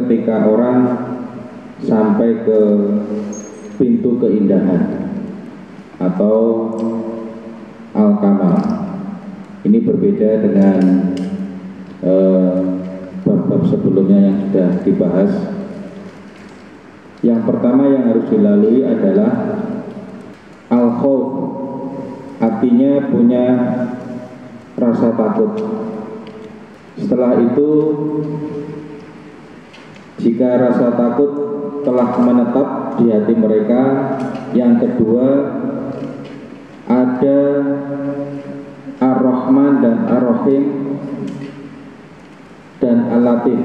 ketika orang sampai ke pintu keindahan atau al-kamal. Ini berbeda dengan bab-bab sebelumnya yang sudah dibahas. Yang pertama yang harus dilalui adalah al-khauf, artinya punya rasa takut. Setelah itu, jika rasa takut telah menetap di hati mereka, yang kedua ada Ar-Rahman dan Ar-Rahim dan Al-Latif.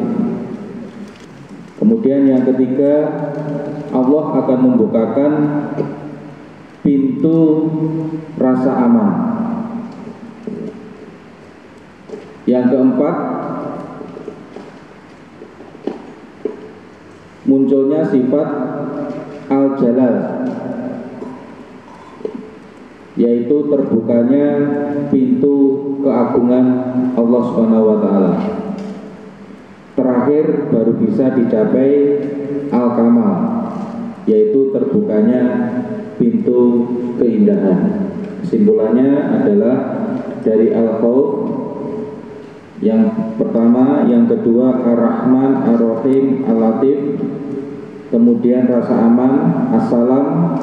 Kemudian yang ketiga, Allah akan membukakan pintu rasa aman. Yang keempat, munculnya sifat Al-Jalal, yaitu terbukanya pintu keagungan Allah Subhanahu wa Ta'ala. Terakhir baru bisa dicapai Al-Kamal, yaitu terbukanya pintu keindahan. Kesimpulannya adalah dari Al-Khauf yang pertama, yang kedua Ar-Rahman, Ar-Rahim, Al-Latif, kemudian rasa aman, As-Salam,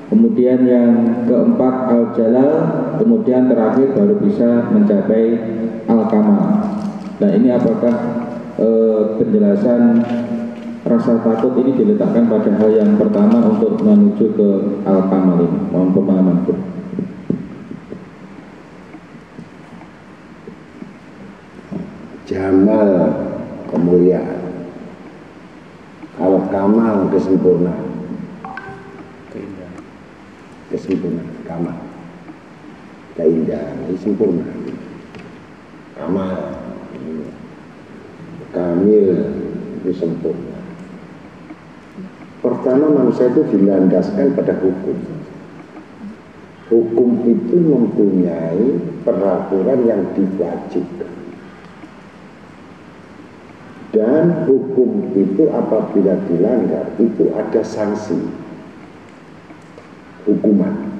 kemudian yang keempat Al-Jalal, kemudian terakhir baru bisa mencapai Al-Kamal. Nah, ini apakah penjelasan rasa takut ini diletakkan pada hal yang pertama untuk menuju ke Al-Kamal ini? Mohon pemahaman. Jamal, kemuliaan. Al-Kamal, kesempurnaan. Kesempurnaan, kamal. Keindahan, sempurna. Kamal, kamil, itu sempurna. Pertama, manusia itu dilandaskan pada hukum. Hukum itu mempunyai peraturan yang diwajibkan. Dan hukum itu apabila dilanggar itu ada sanksi, hukuman.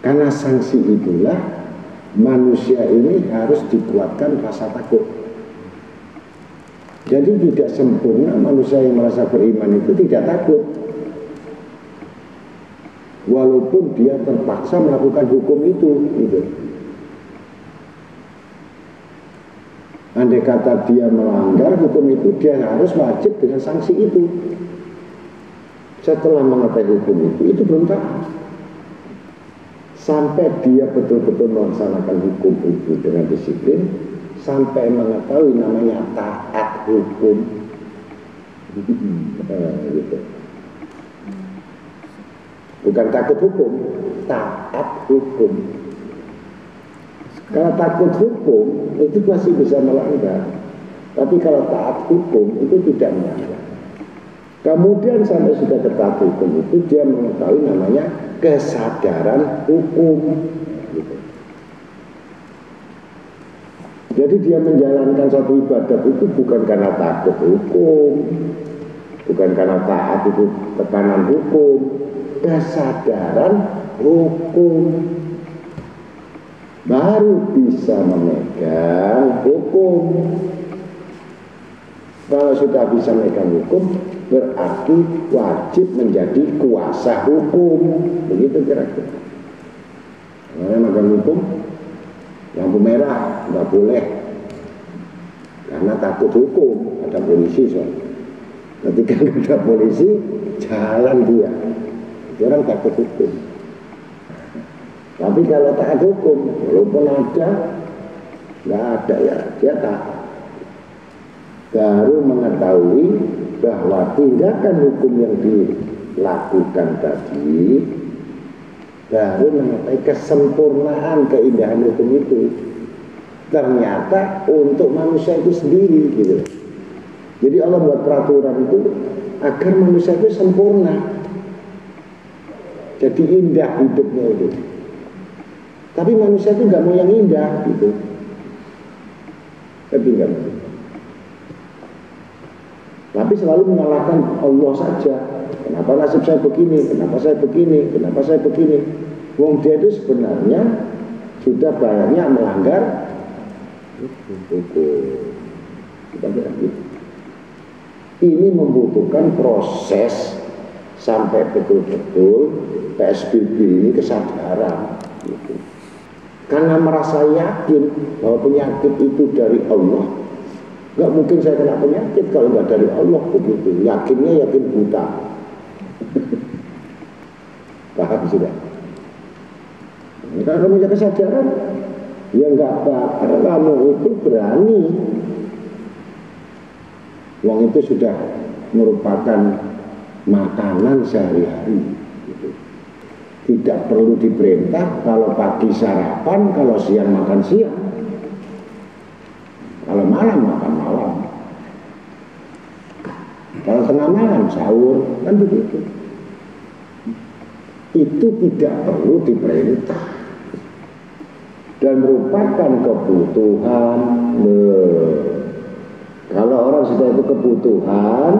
Karena sanksi itulah manusia ini harus dikuatkan rasa takut. Jadi tidak sempurna manusia yang merasa beriman itu tidak takut, walaupun dia terpaksa melakukan hukum itu gitu. Andai kata dia melanggar hukum itu, dia harus wajib dengan sanksi itu. Setelah mengetahui hukum itu belum taat. Sampai dia betul-betul melaksanakan hukum itu dengan disiplin, sampai mengetahui namanya taat hukum. Gitu. Bukan takut hukum, taat hukum. Kalau takut hukum itu masih bisa melanggar, tapi kalau taat hukum itu tidak melanggar. Kemudian sampai sudah taat hukum itu dia mengetahui namanya kesadaran hukum. Gitu. Jadi dia menjalankan satu ibadat itu bukan karena takut hukum, bukan karena taat itu tekanan hukum, kesadaran hukum. Baru bisa memegang hukum. Kalau sudah bisa memegang hukum, berarti wajib menjadi kuasa hukum. Begitu kira-kira. Karena memegang hukum, lampu merah nggak boleh, karena takut hukum. Ada polisi soalnya. Ketika ada polisi, jalan dia. Orang takut hukum. Tapi kalau taat hukum, walaupun ada, nggak ada ya, dia taat. Baru mengetahui bahwa tindakan hukum yang dilakukan tadi, baru mengetahui kesempurnaan keindahan hukum itu. Ternyata untuk manusia itu sendiri, gitu. Jadi Allah buat peraturan itu agar manusia itu sempurna. Jadi indah hidupnya itu. Tapi manusia itu nggak mau yang indah gitu. Tapi nggak mau. tapi selalu menyalahkan Allah saja. Kenapa nasib saya begini, kenapa saya begini, kenapa saya begini. Wong dia itu sebenarnya sudah banyak melanggar hukum. Ini membutuhkan proses sampai betul-betul PSBB ini kesadaran gitu. Karena merasa yakin bahwa penyakit itu dari Allah. Nggak mungkin saya kena penyakit kalau nggak dari Allah begitu. Yakinnya yakin buta. Paham sudah? Kalau kamu punya kesadaran, ya nggak apa-apa. Karena kamu itu berani. Uang itu sudah merupakan makanan sehari-hari. Gitu. Tidak perlu diperintah kalau pagi sarapan, kalau siang makan siang. Kalau malam makan malam. Kalau tengah malam sahur, kan begitu. Itu tidak perlu diperintah. Dan merupakan kebutuhan. Kalau orang sudah itu kebutuhan,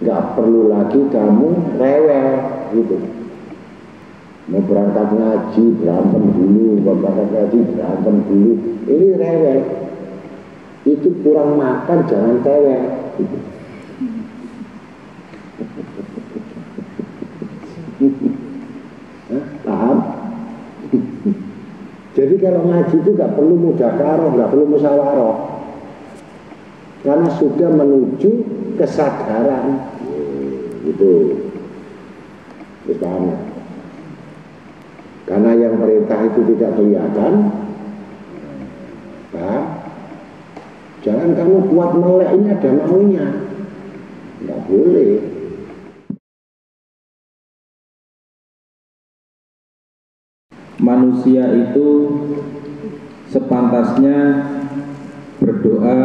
nggak perlu lagi kamu rewel gitu. Mau berangkat ngaji berantem dulu, mau berangkat ngaji berantem dulu. Ini rewel. Itu kurang makan, jangan rewel. Gitu. Paham? Jadi kalau ngaji itu nggak perlu mudzakarah, nggak perlu musyawarah, karena sudah menuju kesadaran. Gitu. Paham? Karena yang perintah itu tidak kelihatan. Paham? Jangan kamu kuat melek, ini ada maunya. Nggak boleh. Manusia itu sepantasnya berdoa,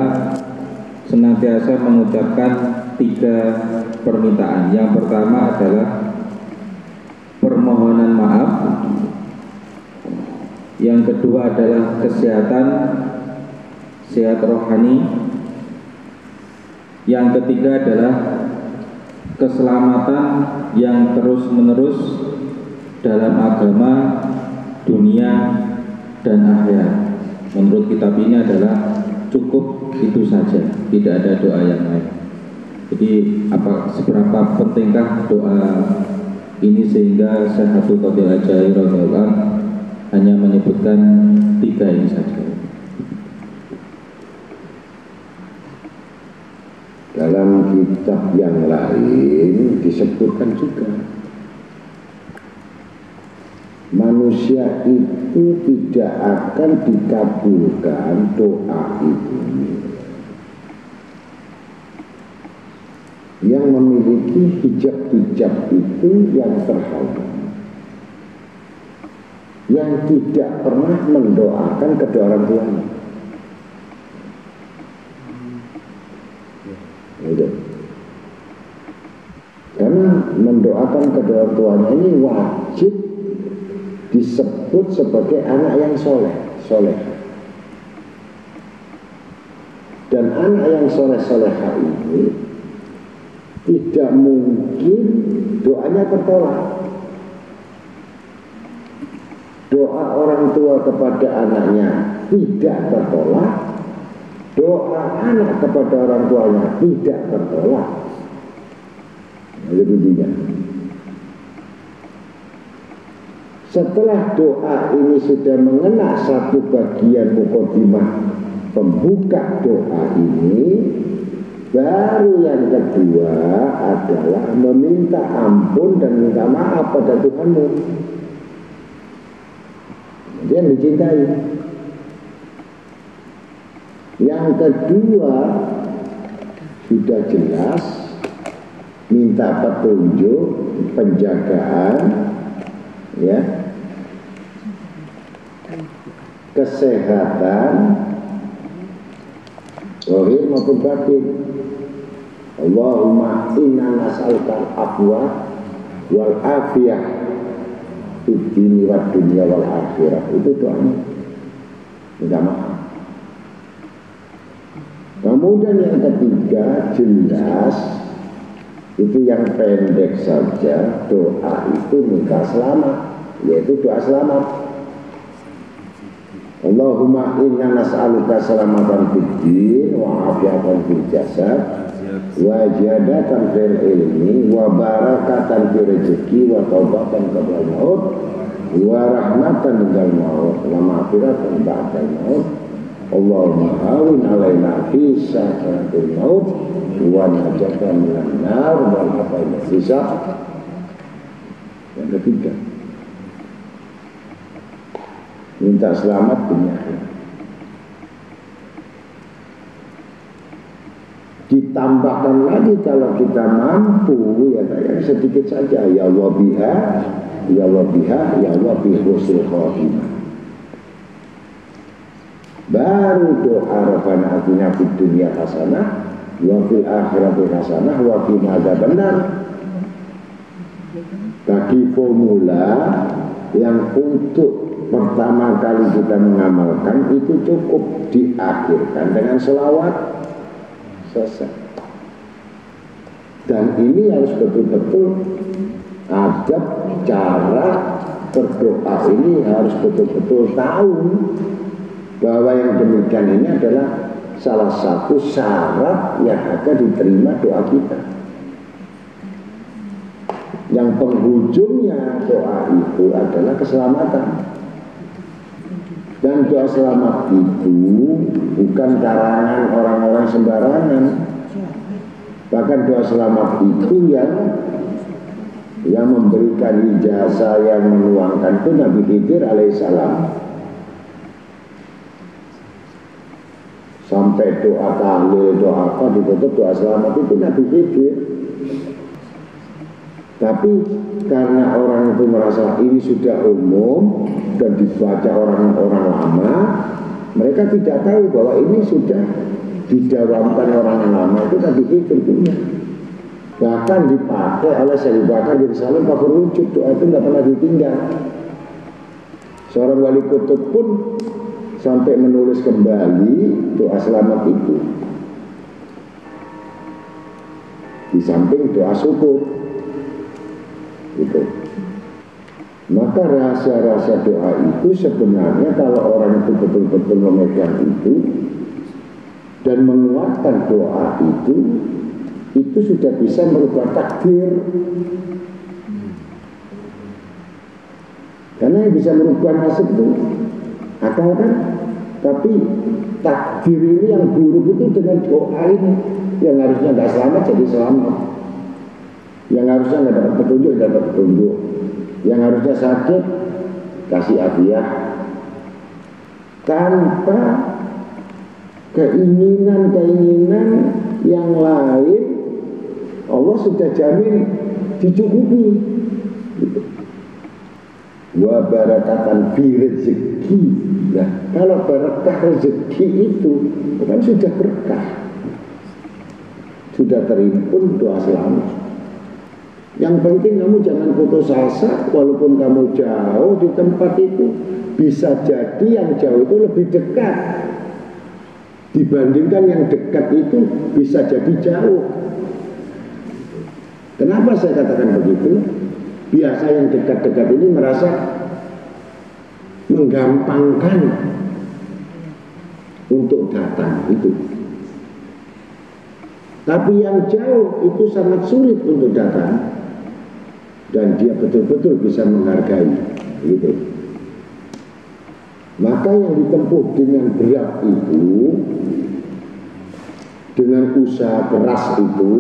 senantiasa mengucapkan 3 permintaan. Yang pertama adalah permohonan maaf. Yang kedua adalah kesehatan, sehat rohani. Yang ketiga adalah keselamatan yang terus-menerus dalam agama, dunia, dan akhirat. Menurut kitab ini adalah cukup itu saja, tidak ada doa yang lain. Jadi seberapa pentingkah doa ini sehingga Syekhatul Qadir Al-Jailani radhiyallahu hanya menyebutkan 3 ini saja. Dalam kitab yang lain disebutkan juga manusia itu tidak akan dikabulkan doa ini yang memiliki hijab-hijab itu yang terhalang, yang tidak pernah mendoakan kedua orang tuanya. Karena mendoakan kedua orang tuanya ini wajib disebut sebagai anak yang soleh. Dan anak yang soleh-soleha ini tidak mungkin doanya tertolak. Doa orang tua kepada anaknya tidak tertolak. Doa anak kepada orang tuanya tidak tertolak. Lebih-lebihnya. Setelah doa ini sudah mengena satu bagian mukadimah pembuka doa ini, baru yang kedua adalah meminta ampun dan minta maaf pada Tuhanmu. Dia dicintai. Yang kedua sudah jelas minta petunjuk, penjagaan, ya, kesehatan zahir maupun batin. Allahumma inna nas'aluka al-afwa wal afiyah fid dini wad dunya wal akhirah. Itu doanya minta maaf. Kemudian yang ketiga, jelas itu yang pendek saja, doa itu minta selamat, yaitu doa selamat. Allahumma inna nas'aluka salamatan fid din wa afiatan fil jasad wa jadatan fil ilmi wa barakatan fil rezeki wa taubatan qabla maut wa rahmatan minal maut wa maghfiratan ba'dal maut. Allahumma hawin alaina fi sakaratil maut wa najatan minan nar wal afail hisab. Yang ketiga, minta selamat dunia akhirat. Ditambahkan lagi kalau kita mampu, ya kayak sedikit saja, ya Allah biha, ya Allah biha, ya Allah bi husnul khotimah. Baru doa Rabbana atina fid dunya hasanah wa fil akhirati hasanah wa qina adzabannar. Bagi formula yang untuk pertama kali kita mengamalkan itu cukup diakhirkan dengan selawat, selesai. Dan ini harus betul-betul adab cara berdoa ini harus betul-betul tahu bahwa yang demikian ini adalah salah satu syarat yang akan diterima doa kita. Yang penghujungnya doa itu adalah keselamatan. Dan doa selamat itu bukan karangan orang-orang sembarangan. Bahkan doa selamat itu yang memberikan ijazah, yang menuangkan itu Nabi Khidir alaihissalam. Sampai doa tahlil, doa apa ditutup doa selamat itu Nabi Khidir. Tapi karena orang itu merasa ini sudah umum dan dibaca orang-orang lama, mereka tidak tahu bahwa ini sudah didawamkan orang lama itu Nabi Khidir punya. Bahkan dipakai oleh Syekh Bakar bin Salim Pak Wujud, doa itu tidak pernah ditinggal. Seorang wali kutub pun sampai menulis kembali doa selamat itu di samping doa syukur itu. Maka rahasia-rahasia doa itu sebenarnya kalau orang itu betul-betul memegang itu dan menguatkan doa itu sudah bisa merubah takdir. Karena yang bisa merubah nasib itu akal kan. Tapi takdir ini yang buruk itu dengan doa ini, yang harusnya tidak selamat jadi selamat, yang harusnya tidak dapat petunjuk dapat petunjuk, yang harusnya sakit kasih afiat. Tanpa keinginan-keinginan yang lain, Allah sudah jamin dicukupi. Wa barakatan fi rezeki. Nah, kalau barakah rezeki itu kan sudah berkah, sudah terimpun doa selamat. Yang penting kamu jangan putus asa, walaupun kamu jauh di tempat itu, bisa jadi yang jauh itu lebih dekat dibandingkan yang dekat itu bisa jadi jauh. Kenapa saya katakan begitu? Biasa yang dekat-dekat ini merasa menggampangkan untuk datang itu. Tapi yang jauh itu sangat sulit untuk datang. Dan dia betul-betul bisa menghargai gitu. Maka yang ditempuh dengan berat itu, dengan usaha keras itu,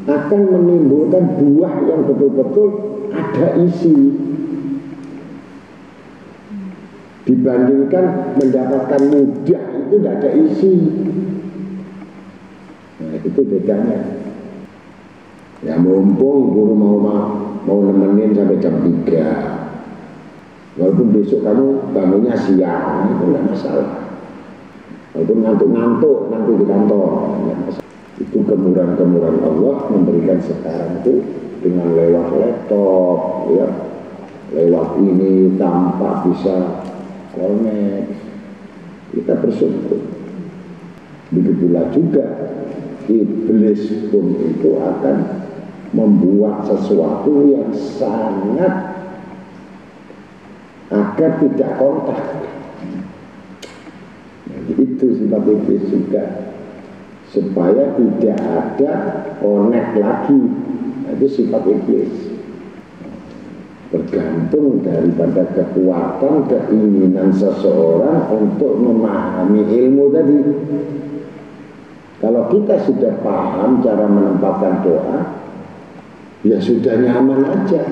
akan menimbulkan buah yang betul-betul ada isi. Dibandingkan mendapatkan mudah itu tidak ada isi. Nah, itu bedanya. Ya mumpung guru mau nemenin sampai jam 3, walaupun besok kamu bangunnya siang, itu tidak masalah. Walaupun ngantuk-ngantuk nanti di kantor, tidak masalah. Itu kemurahan-kemurahan Allah memberikan sekarang itu dengan lewat laptop, ya, lewat ini tanpa bisa connect, kita bersyukur. Begitulah juga iblis pun itu akan membuat sesuatu yang sangat agar tidak kontak. Itu sifat iblis juga, supaya tidak ada connect lagi. Itu sifat iblis. Bergantung daripada kekuatan keinginan seseorang untuk memahami ilmu tadi. Kalau kita sudah paham cara menempatkan doa, ya sudah nyaman aja.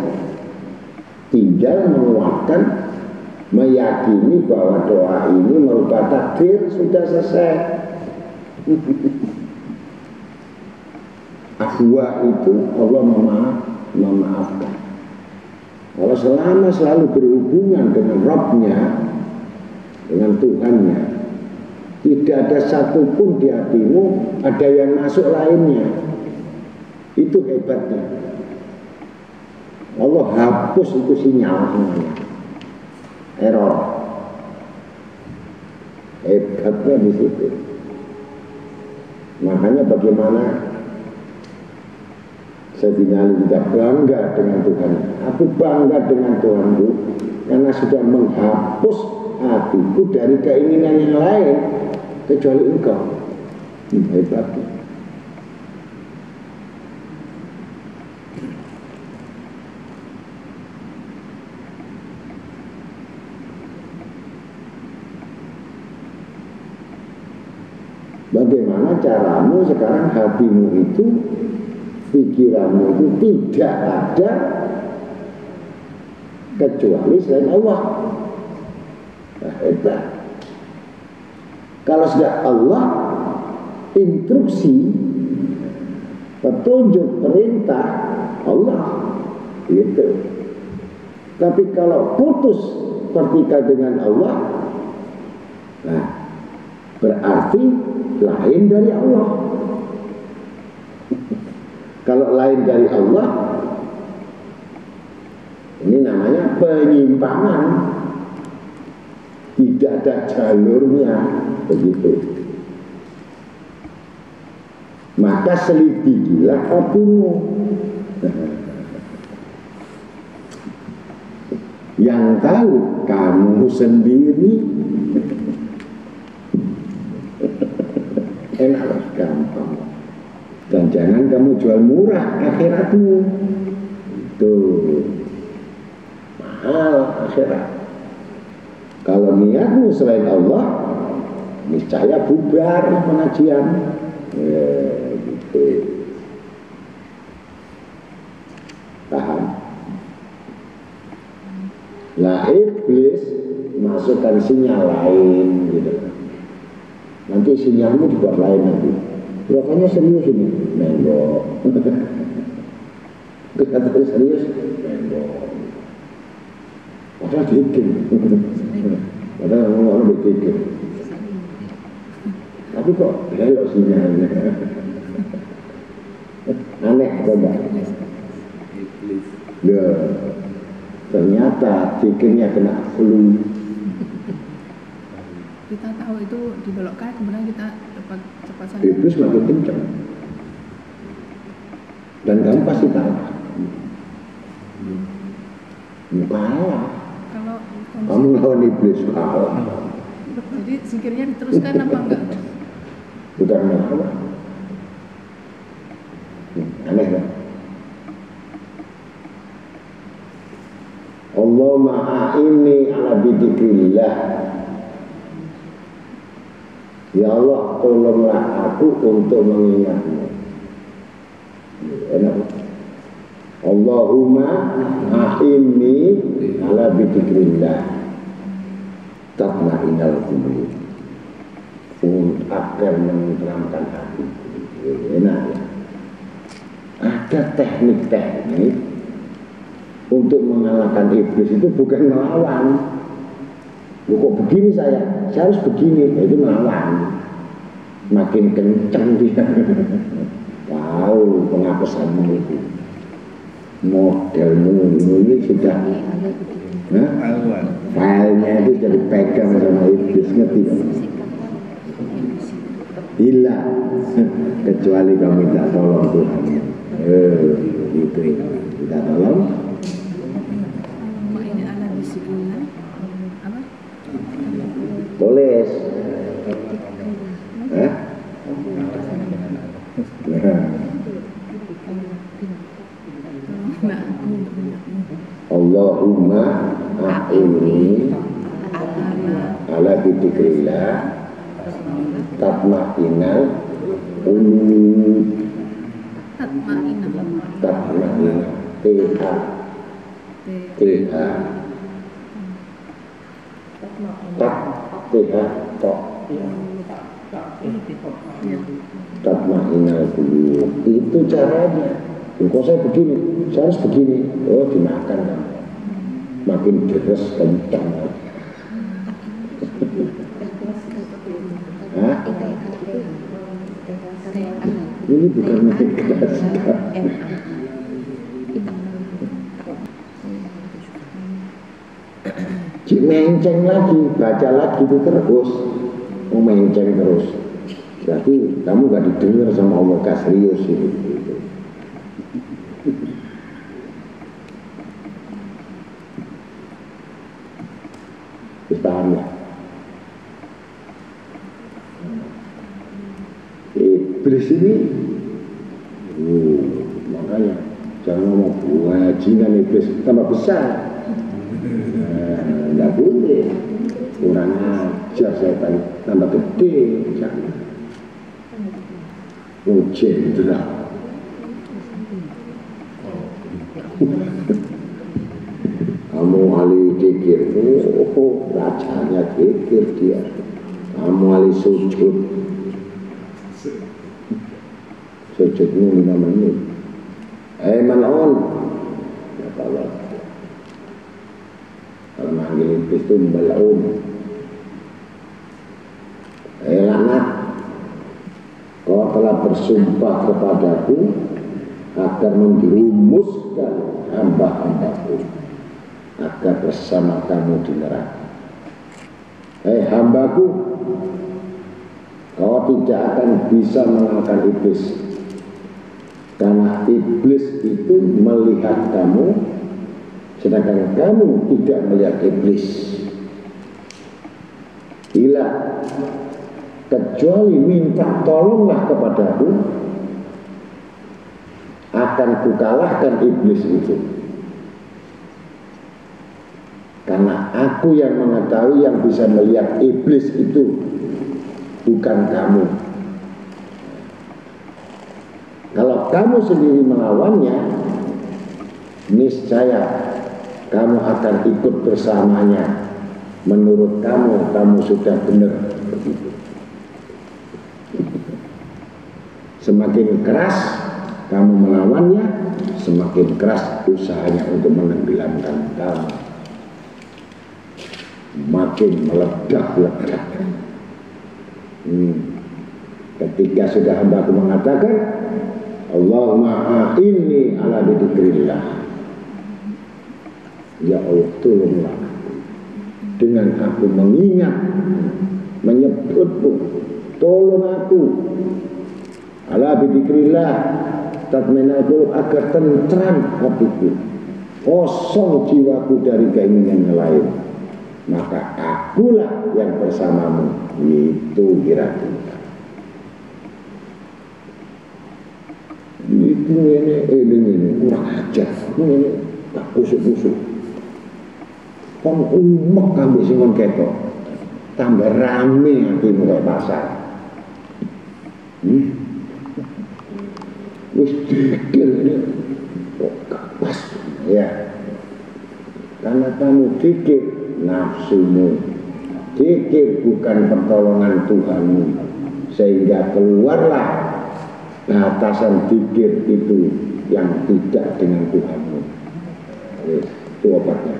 Tinggal menguatkan, meyakini bahwa doa ini merubah takdir, sudah selesai. Afwa itu Allah memaafkan. Kalau selama selalu berhubungan dengan Rabbnya, dengan Tuhannya, tidak ada satupun di hatimu ada yang masuk lainnya. Itu hebatnya. Allah hapus itu sinyal semuanya. Error. Hebatnya di situ. Makanya bagaimana Sayyidina Ali tidak bangga dengan Tuhan. Aku bangga dengan Tuhanku karena sudah menghapus hatiku dari keinginan yang lain kecuali Engkau. Hebatnya. Bagaimana caramu sekarang hatimu itu, pikiranmu itu tidak ada kecuali selain Allah. Nah, hebat. Kalau sudah Allah, instruksi, petunjuk, perintah Allah, gitu. Tapi kalau putus vertikal dengan Allah, nah berarti lain dari Allah. Kalau lain dari Allah, ini namanya penyimpangan, tidak ada jalurnya, begitu. Maka selidikilah hatimu. Yang tahu kamu sendiri. Enaklah, gampang. Dan jangan kamu jual murah akhiratmu. Itu mahal akhirat. Kalau niatmu selain Allah, niscaya bubar pengajian. Gitu. Paham? Lah iblis masukkan sinyal lain gitu. Nanti sinyalmu dibuat lain nanti. Kelihatannya serius ini, nembok. Kelihatannya serius, nembok. Padahal bikin. Padahal orang bikin. Tapi kok belok sinyalnya. Aneh coba. Ya, ternyata bikinnya kena flu. Kita tahu itu dibelokkan, kemudian kita dapat cepat saja. Iblis makin kencang. Dan kamu pasti tahu. Kalah. Kalau Kamu lawan iblis kalah. jadi zikirnya diteruskan apa enggak? Bukan melawan. Aneh kan? Allah ma'ini ala bidikrillah. Ya Allah, tolonglah aku untuk mengingatmu. Enak. Allahumma a'inni ala bidikrillah. Tatma'innal qulub. Agar menenteramkan hati. Enak ya. Ada teknik-teknik untuk mengalahkan iblis itu bukan melawan. Kok begini saya harus begini, itu melawan. Makin kencang dia. Tahu penghapusanmu itu. Modelmu ini sudah, filenya itu sudah dipegang sama iblis, ngerti kan? hilang kecuali kau minta tolong Tuhan. Gitu minta tolong. Ini ala bisikillah apa? Tulis. Hah? Allahumma a'inni ala bidzikrillah tatma'innal qulub. Tatma'innah tatma'innal qulub. Itu caranya. Kok saya begini, saya harus begini. Oh, dimakan kan. Makin deres kencang. Hah? Ini bukan keras. Cik menceng lagi, baca lagi itu terus. Oh, menceng terus. Berarti kamu gak didengar sama Allah, gak serius itu. Paham ya? Iblis ini makanya jangan ngomong bajingan iblis tambah besar. Enggak boleh. Kurang ajar setan tambah gede. Jangan. Jenderal. Kamu ahli zikir, rajanya zikir dia. Kamu ahli sujud, sujudmu 5 menit. Mal'un, ya Allah. Kalau manggil iblis itu mal'un. Laknat, kau telah bersumpah kepadaku agar menjerumuskan hamba-hambaku agar bersama kamu di neraka. Hambaku, kau tidak akan bisa mengalahkan iblis, karena iblis itu melihat kamu, sedangkan kamu tidak melihat iblis. Bila kecuali minta tolonglah kepadaku, akan kukalahkan iblis itu. Karena aku yang mengetahui, yang bisa melihat iblis itu, bukan kamu. Kalau kamu sendiri melawannya, niscaya kamu akan ikut bersamanya. Menurut kamu, kamu sudah benar. Semakin keras kamu melawannya, semakin keras usahanya untuk menenggelamkan kamu. Makin meledak-ledak. Ketika sudah hamba-Ku mengatakan, Allahumma a'inni ala dzikrillah, ya Allah tolonglah dengan aku mengingat, menyebutmu, tolong aku ala dzikrillah tatma'innul qulub, agar tentram hatiku, kosong jiwaku dari keinginan yang lain, maka akulah yang bersamamu. Itu kira-kira itu ini kurang ajar, ini tak busuk-busuk. Kamu umek kamu singon ketok, tambah rame hatimu kayak pasar. Wis dikir ini kok gak pas ya, karena kamu dikir nafsumu, dikir bukan pertolongan Tuhanmu, sehingga keluarlah batasan dikir itu yang tidak dengan Tuhanmu. Itu obatnya.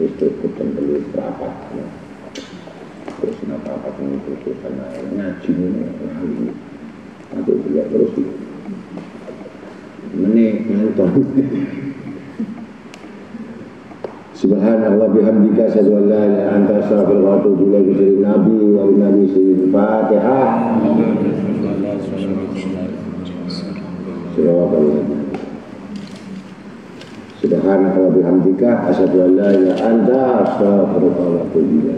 Itu kita beli rapat, terus rapat ini putusan ngaji ini nanti lihat terus ini nonton. Subhanallah bihamdika asyhadu an la ilaha illa anta astaghfiruka wa atubu ilaik. Nabi wa nabi sirril Fatihah. Subhanallah bihamdika asyhadu an la ilaha illa anta astaghfiruka wa atubu ilaik.